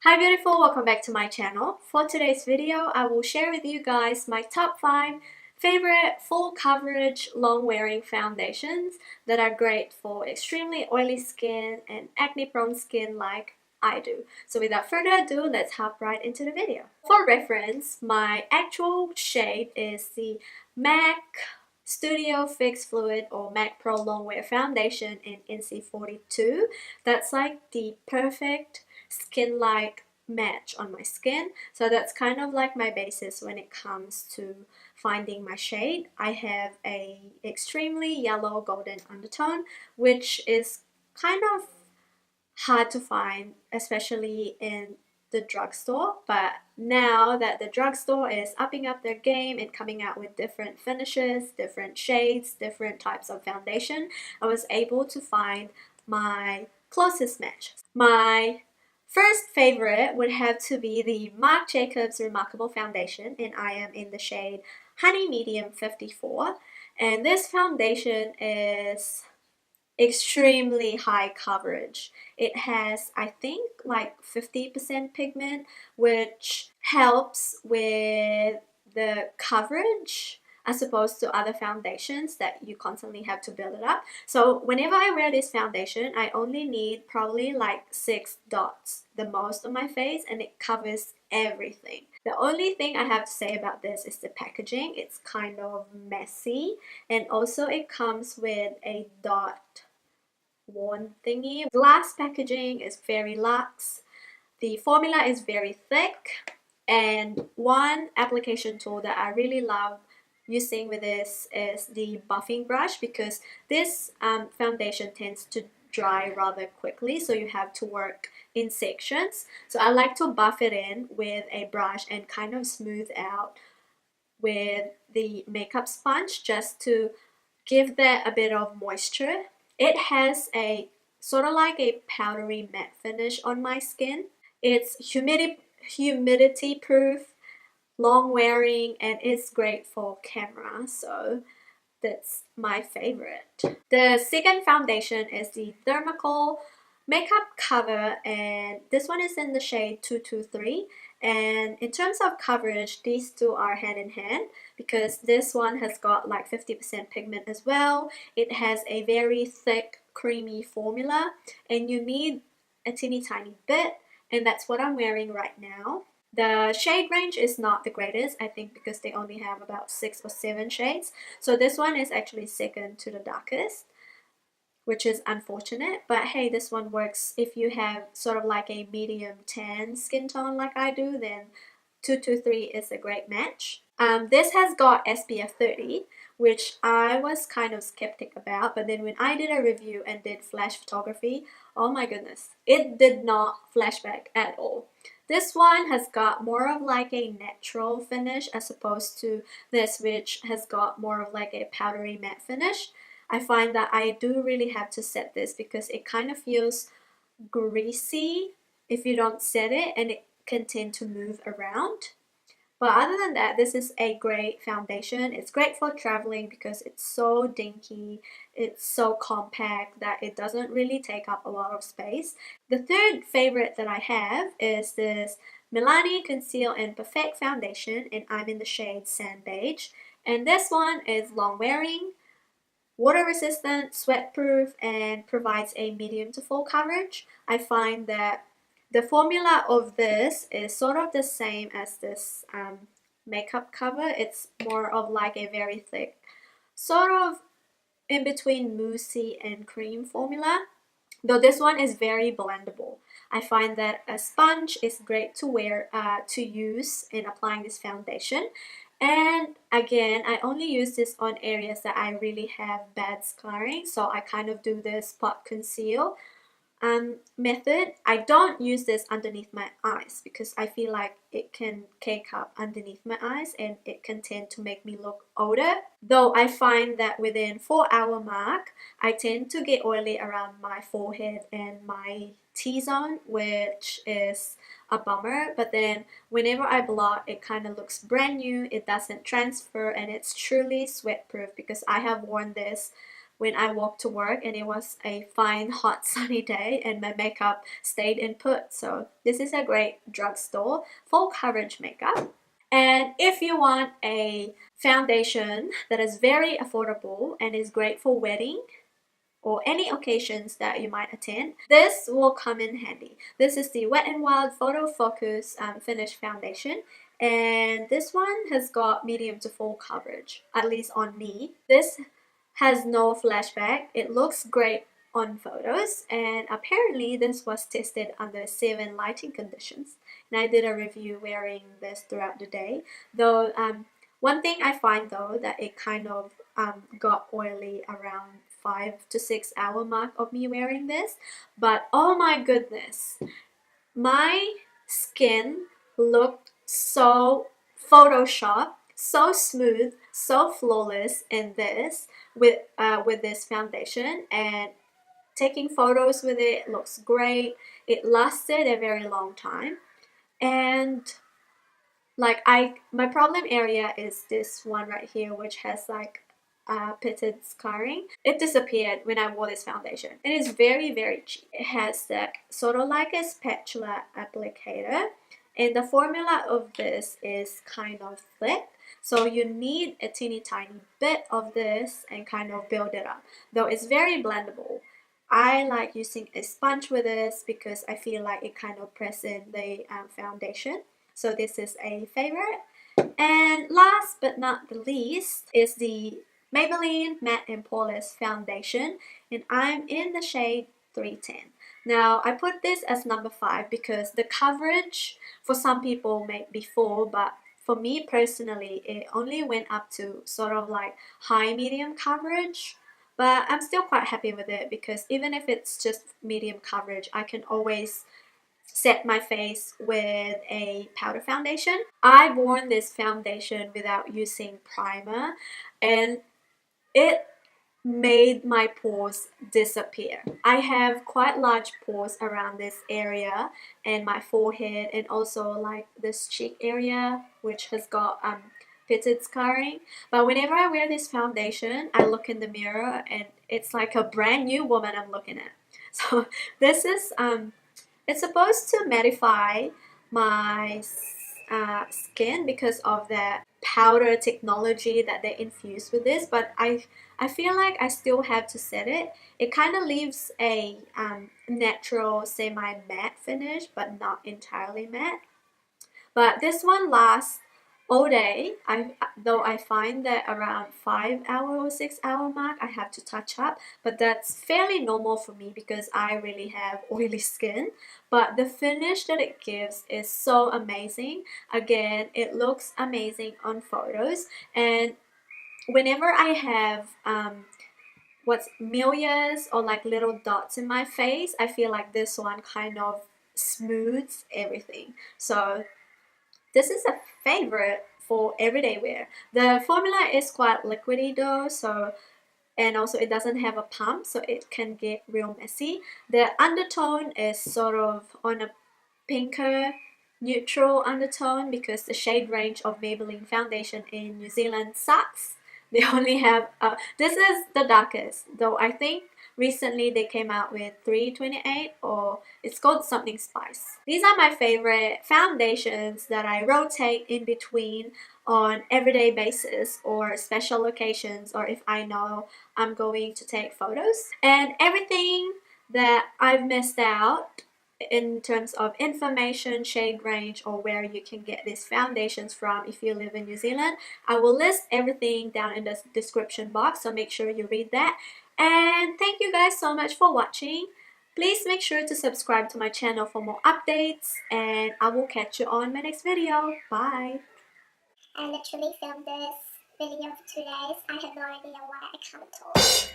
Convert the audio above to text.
Hi beautiful, welcome back to my channel. For today's video, I will share with you guys my top 5 favorite full coverage long wearing foundations that are great for extremely oily skin and acne prone skin like I do. So without further ado, let's hop right into the video. For reference, my actual shade is the MAC Studio Fix Fluid or MAC Pro Long Wear Foundation in NC42. That's like the perfect skin-like match on my skin, so that's kind of like my basis when it comes to finding my shade. I have a extremely yellow golden undertone, which is kind of hard to find, especially in the drugstore. But now that the drugstore is upping up their game and coming out with different finishes, different shades, different types of foundation, I was able to find my closest match. My first favorite would have to be the Marc Jacobs Remarkable Foundation, and I am in the shade Honey Medium 54. And this foundation is extremely high coverage. It has, I think, like 50% pigment, which helps with the coverage as opposed to other foundations that you constantly have to build it up. So whenever I wear this foundation, I only need probably like 6 dots the most on my face, and it covers everything. The only thing I have to say about this is the packaging. It's kind of messy, and also it comes with a dot wand thingy. Glass packaging is very luxe. The formula is very thick, and one application tool that I really love using with this is the buffing brush, because this foundation tends to dry rather quickly, so you have to work in sections. So I like to buff it in with a brush and kind of smooth out with the makeup sponge just to give that a bit of moisture. It has a sort of like a powdery matte finish on my skin. It's humidity proof, long wearing, and it's great for camera, so that's my favorite. The second foundation is the Thermical makeup cover, and this one is in the shade 223. And in terms of coverage, these two are hand in hand, because this one has got like 50% pigment as well. It has a very thick creamy formula, and you need a teeny tiny bit, and that's what I'm wearing right now. The shade range is not the greatest, I think, because they only have about 6 or 7 shades. So this one is actually second to the darkest, which is unfortunate. But hey, this one works if you have sort of like a medium tan skin tone like I do, then 223 is a great match. This has got SPF 30, which I was kind of skeptic about, but then when I did a review and did flash photography, oh my goodness, it did not flash back at all. This one has got more of like a natural finish as opposed to this, which has got more of like a powdery matte finish. I find that I do really have to set this because it kind of feels greasy if you don't set it, and it can tend to move around. But other than that, this is a great foundation. It's great for traveling because it's so dinky, it's so compact that it doesn't really take up a lot of space. The third favorite that I have is this Milani Conceal and Perfect foundation, and I'm in the shade Sand Beige. And this one is long wearing, water resistant, sweat proof, and provides a medium to full coverage. I find that the formula of this is sort of the same as this makeup cover. It's more of like a very thick, sort of in between moussey and cream formula, though this one is very blendable. I find that a sponge is great to wear, to use in applying this foundation. And again, I only use this on areas that I really have bad scarring, so I kind of do this spot conceal method. I don't use this underneath my eyes because I feel like it can cake up underneath my eyes and it can tend to make me look older. Though I find that within 4-hour mark, I tend to get oily around my forehead and my T-zone, which is a bummer. But then whenever I blot, it kind of looks brand new, it doesn't transfer, and it's truly sweat proof because I have worn this when I walked to work and it was a fine hot sunny day and my makeup stayed in put. So this is a great drugstore full coverage makeup. And if you want a foundation that is very affordable and is great for wedding or any occasions that you might attend, this will come in handy. This is the Wet n Wild Photo Focus Finish Foundation, and this one has got medium to full coverage, at least on me. This has no flashback. It looks great on photos, and apparently this was tested under 7 lighting conditions, and I did a review wearing this throughout the day. Though one thing I find though that it kind of got oily around 5 to 6 hour mark of me wearing this, but oh my goodness, my skin looked so Photoshop, so smooth, so flawless in this with this foundation, and taking photos with it looks great. It lasted a very long time, and like my problem area is this one right here, which has like pitted scarring. It disappeared when I wore this foundation. It is very cheap. It has that sort of like a spatula applicator, and the formula of this is kind of thick, so you need a teeny tiny bit of this and kind of build it up, though it's very blendable. I like using a sponge with this because I feel like it kind of presses in the foundation. So this is a favorite. And last but not the least is the Maybelline Matte and Poreless Foundation, and I'm in the shade 310. Now I put this as number 5 because the coverage for some people may be full, but for me personally it only went up to sort of like high medium coverage. But I'm still quite happy with it because even if it's just medium coverage, I can always set my face with a powder foundation. I've worn this foundation without using primer, and it made my pores disappear. I have quite large pores around this area and my forehead, and also like this cheek area which has got pitted scarring. But whenever I wear this foundation, I look in the mirror and it's like a brand new woman I'm looking at. So this is it's supposed to mattify my skin because of the powder technology that they infuse with this, but I feel like I still have to set it. It kind of leaves a natural semi-matte finish, but not entirely matte. But this one lasts all day. Though I find that around 5 hour or 6 hour mark I have to touch up, but that's fairly normal for me because I really have oily skin. But the finish that it gives is so amazing. Again, it looks amazing on photos, and whenever I have what's milias or like little dots in my face, I feel like this one kind of smooths everything. So this is a favorite for everyday wear. The formula is quite liquidy though, so, and also it doesn't have a pump, so it can get real messy. The undertone is sort of on a pinker neutral undertone because the shade range of Maybelline foundation in New Zealand sucks. They only have this is the darkest, though I think recently they came out with 328, or it's called something spice. These are my favorite foundations that I rotate in between on everyday basis or special occasions, or if I know I'm going to take photos. And everything that I've missed out in terms of information, shade range, or where you can get these foundations from if you live in New Zealand, I will list everything down in the description box, so make sure you read that. And thank you guys so much for watching. Please make sure to subscribe to my channel for more updates, and I will catch you on my next video. Bye! I literally filmed this video for 2 days. I have no idea why I can't talk.